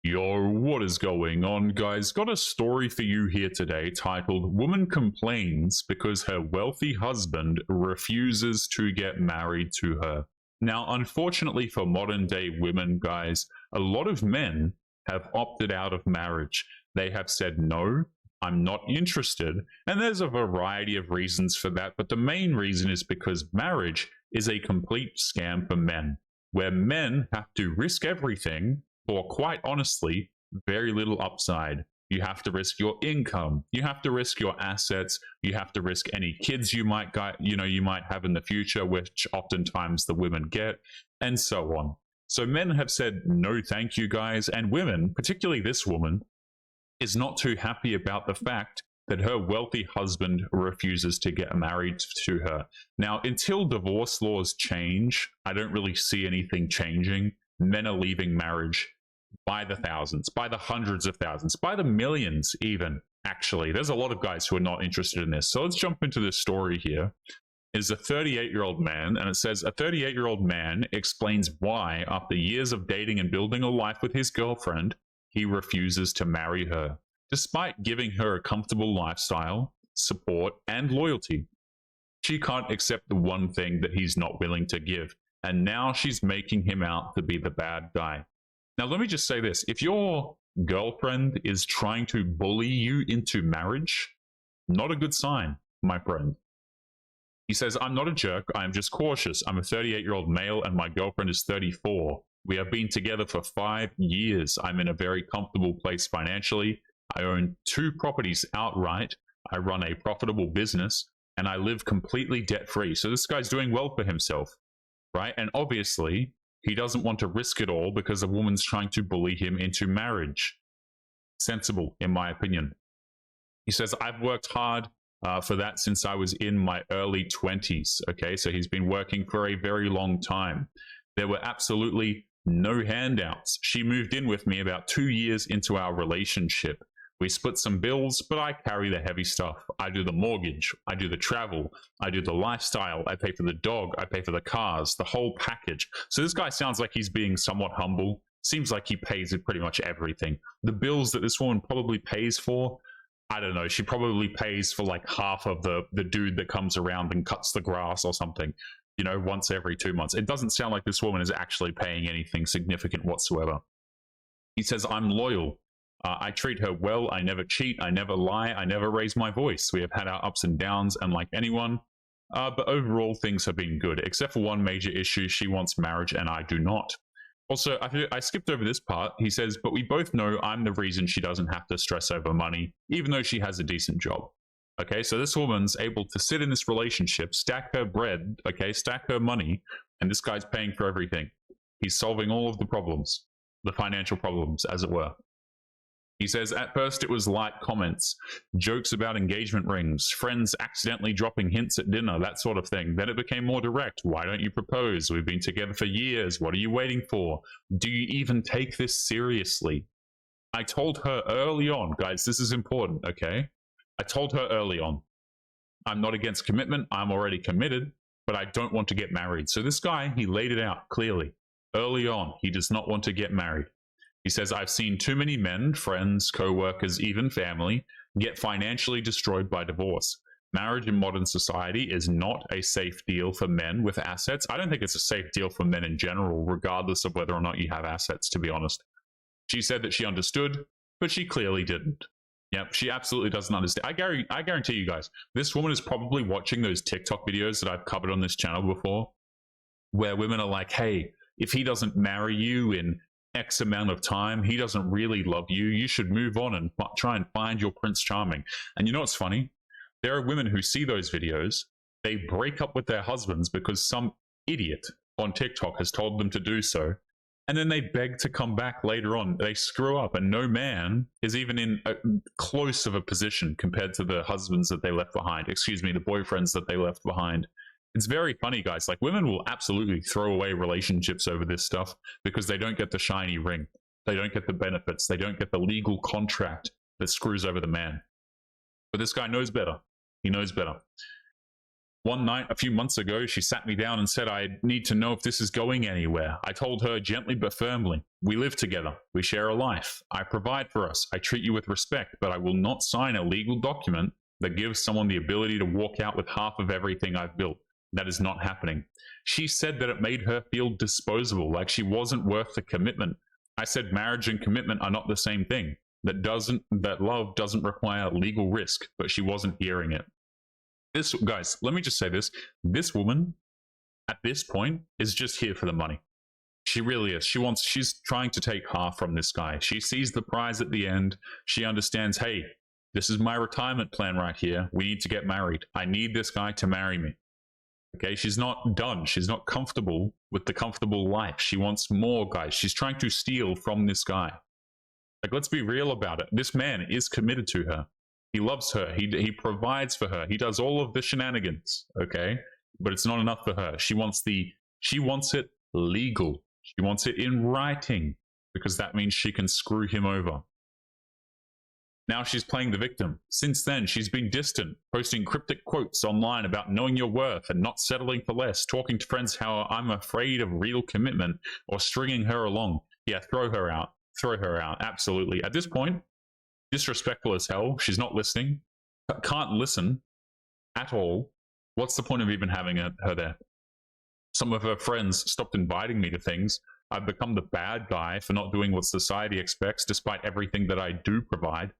Yo, what is going on, guys? Got a story for you here today titled Woman Complains Because Her Wealthy Husband Refuses to Get Married to Her. Now, unfortunately for modern day women, guys, a lot of men have opted out of marriage. They have said, no, I'm not interested. And there's a variety of reasons for that, but the main reason is because marriage is a complete scam for men, where men have to risk everything for, quite honestly, very little upside. You have to risk your income. You have to risk your assets. You have to risk any kids you might you might have in the future, which oftentimes the women get, and so on. So men have said no, thank you, guys, and women, particularly this woman, is not too happy about the fact that her wealthy husband refuses to get married to her. Now, until divorce laws change, I don't really see anything changing. Men are leaving marriage by the thousands, by the hundreds of thousands, by the millions even. Actually, there's a lot of guys who are not interested in this. So let's jump into this story here. Is a 38-year-old man, and it says a 38-year-old man explains why, after years of dating and building a life with his girlfriend, he refuses to marry her, despite giving her a comfortable lifestyle, support, and loyalty. She can't accept the one thing that he's not willing to give, and now she's making him out to be the bad guy. Now, let me just say this. If your girlfriend is trying to bully you into marriage, not a good sign, my friend. He says, I'm not a jerk. I'm just cautious. I'm a 38-year-old male and my girlfriend is 34. We have been together for 5 years. I'm in a very comfortable place financially. I own 2 properties outright. I run a profitable business and I live completely debt-free. So this guy's doing well for himself, right? And obviously, he doesn't want to risk it all because a woman's trying to bully him into marriage. Sensible, in my opinion. He says, I've worked hard for that since I was in my early 20s. Okay, so he's been working for a very long time. There were absolutely no handouts. She moved in with me about 2 years into our relationship. We split some bills, but I carry the heavy stuff. I do the mortgage, I do the travel, I do the lifestyle, I pay for the dog, I pay for the cars, the whole package. So this guy sounds like he's being somewhat humble. Seems like he pays for pretty much everything. The bills that this woman probably pays for, I don't know, she probably pays for like half of the dude that comes around and cuts the grass or something, you know, once every 2 months. It doesn't sound like this woman is actually paying anything significant whatsoever. He says, I'm loyal. I treat her well. I never cheat. I never lie. I never raise my voice. We have had our ups and downs, and like anyone, but overall things have been good, except for one major issue. She wants marriage, and I do not. Also, I skipped over this part. He says, but we both know I'm the reason she doesn't have to stress over money, even though she has a decent job. Okay, so this woman's able to sit in this relationship, stack her bread, okay, stack her money, and this guy's paying for everything. He's solving all of the problems, the financial problems, as it were. He says, at first it was light comments, jokes about engagement rings, friends accidentally dropping hints at dinner, that sort of thing. Then it became more direct. Why don't you propose? We've been together for years. What are you waiting for? Do you even take this seriously? I told her early on, guys, this is important, okay? I told her early on, I'm not against commitment. I'm already committed, but I don't want to get married. So this guy, he laid it out clearly. Early on, he does not want to get married. He says, I've seen too many men, friends, co-workers, even family, get financially destroyed by divorce. Marriage in modern society is not a safe deal for men with assets. I don't think it's a safe deal for men in general, regardless of whether or not you have assets, to be honest. She said that she understood, but she clearly didn't. Yep, she absolutely doesn't understand. I guarantee you guys, this woman is probably watching those TikTok videos that I've covered on this channel before, where women are like, hey, if he doesn't marry you in X amount of time, he doesn't really love you. You should move on and try and find your Prince Charming. And you know what's funny? There are women who see those videos, they break up with their husbands because some idiot on TikTok has told them to do so. And then they beg to come back later on. They screw up, and no man is even in a close of a position compared to the husbands that they left behind. Excuse me, the boyfriends that they left behind. It's very funny, guys. Like, women will absolutely throw away relationships over this stuff because they don't get the shiny ring. They don't get the benefits. They don't get the legal contract that screws over the man. But this guy knows better. He knows better. One night, a few months ago, she sat me down and said, I need to know if this is going anywhere. I told her gently but firmly, we live together. We share a life. I provide for us. I treat you with respect, but I will not sign a legal document that gives someone the ability to walk out with half of everything I've built. That is not happening. She said that it made her feel disposable, like she wasn't worth the commitment. I said marriage and commitment are not the same thing. That love doesn't require legal risk, but she wasn't hearing it. This, guys, let me just say this. This woman, at this point, is just here for the money. She really is. She's trying to take half from this guy. She sees the prize at the end. She understands, hey, this is my retirement plan right here. We need to get married. I need this guy to marry me. Okay, she's not done. She's not comfortable with the comfortable life. She wants more, guys. She's trying to steal from this guy. Like, let's be real about it. This man is committed to her. He loves her. He provides for her. He does all of the shenanigans, okay? But it's not enough for her. She wants it legal. She wants it in writing, because that means she can screw him over. Now she's playing the victim. Since then, she's been distant, posting cryptic quotes online about knowing your worth and not settling for less, talking to friends how I'm afraid of real commitment, or stringing her along. Yeah, throw her out. Throw her out. Absolutely. At this point, disrespectful as hell. She's not listening. Can't listen at all. What's the point of even having her there? Some of her friends stopped inviting me to things. I've become the bad guy for not doing what society expects, despite everything that I do provide.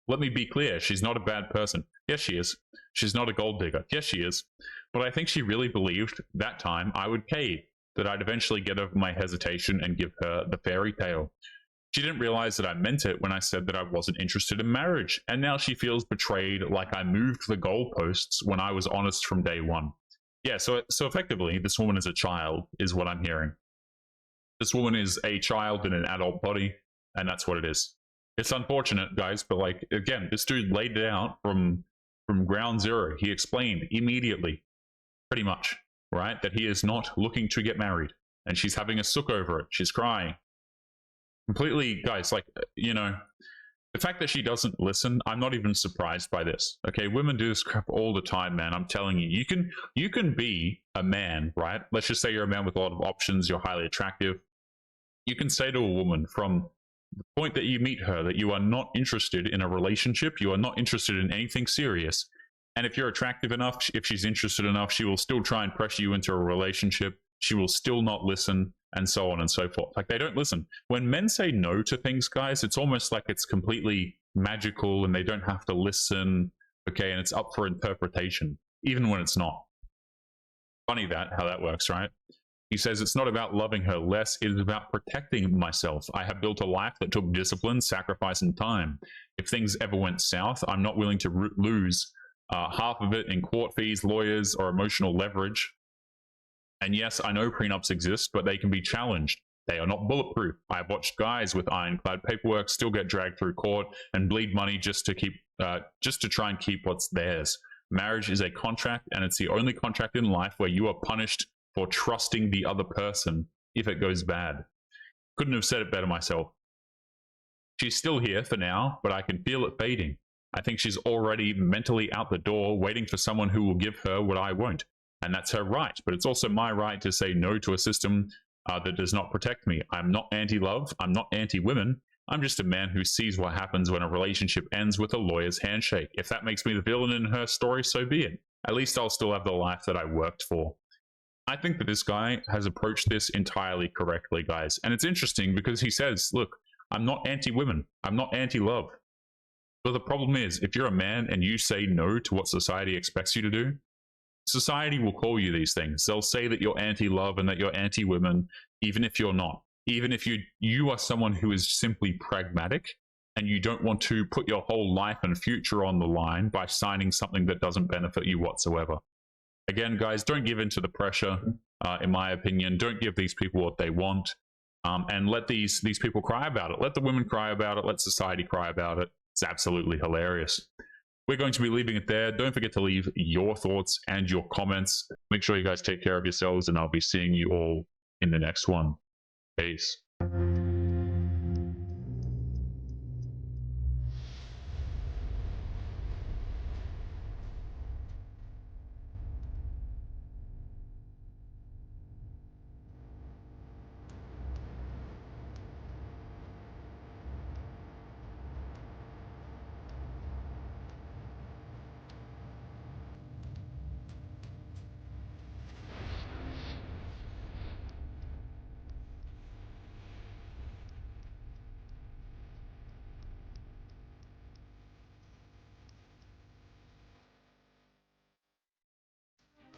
Let me be clear, she's not a bad person. Yes, she is. She's not a gold digger. Yes, she is. But I think she really believed that time I would cave, that I'd eventually get over my hesitation and give her the fairy tale. She didn't realize that I meant it when I said that I wasn't interested in marriage, and now she feels betrayed, like I moved the goalposts when I was honest from day one. Yeah, so effectively, this woman is a child, is what I'm hearing. This woman is a child in an adult body, and that's what it is. It's unfortunate, guys, but like, again, this dude laid it out from ground zero. He explained immediately, pretty much, right, that he is not looking to get married, and she's having a sook over it. She's crying. Completely, guys, like, you know, the fact that she doesn't listen, I'm not even surprised by this. Okay, women do this crap all the time, man. I'm telling you, you can be a man, right? Let's just say you're a man with a lot of options, you're highly attractive. You can say to a woman from the point that you meet her that you are not interested in a relationship, you are not interested in anything serious. And if you're attractive enough, if she's interested enough, she will still try and pressure you into a relationship. She will still not listen, and so on and so forth. Like, they don't listen. When men say no to things, guys, it's almost like it's completely magical and they don't have to listen, okay, and it's up for interpretation, even when it's not. Funny how that works, right? He says, it's not about loving her less, it is about protecting myself. I have built a life that took discipline, sacrifice, and time. If things ever went south, I'm not willing to lose half of it in court fees, lawyers, or emotional leverage. And yes, I know prenups exist, but they can be challenged. They are not bulletproof. I've watched guys with ironclad paperwork still get dragged through court and bleed money just to try and keep what's theirs. Marriage is a contract, and it's the only contract in life where you are punished for trusting the other person if it goes bad. Couldn't have said it better myself. She's still here for now, but I can feel it fading. I think she's already mentally out the door, waiting for someone who will give her what I won't. And that's her right, but it's also my right to say no to a system that does not protect me. I'm not anti-love. I'm not anti-women. I'm just a man who sees what happens when a relationship ends with a lawyer's handshake. If that makes me the villain in her story, so be it. At least I'll still have the life that I worked for. I think that this guy has approached this entirely correctly, guys. And it's interesting because he says, look, I'm not anti-women. I'm not anti-love. But the problem is, if you're a man and you say no to what society expects you to do, society will call you these things. They'll say that you're anti-love and that you're anti-women, even if you're not. Even if you are someone who is simply pragmatic and you don't want to put your whole life and future on the line by signing something that doesn't benefit you whatsoever. Again, guys, don't give in to the pressure, in my opinion. Don't give these people what they want, and let these people cry about it. Let the women cry about it. Let society cry about it. It's absolutely hilarious. We're going to be leaving it there. Don't forget to leave your thoughts and your comments. Make sure you guys take care of yourselves, and I'll be seeing you all in the next one. Peace.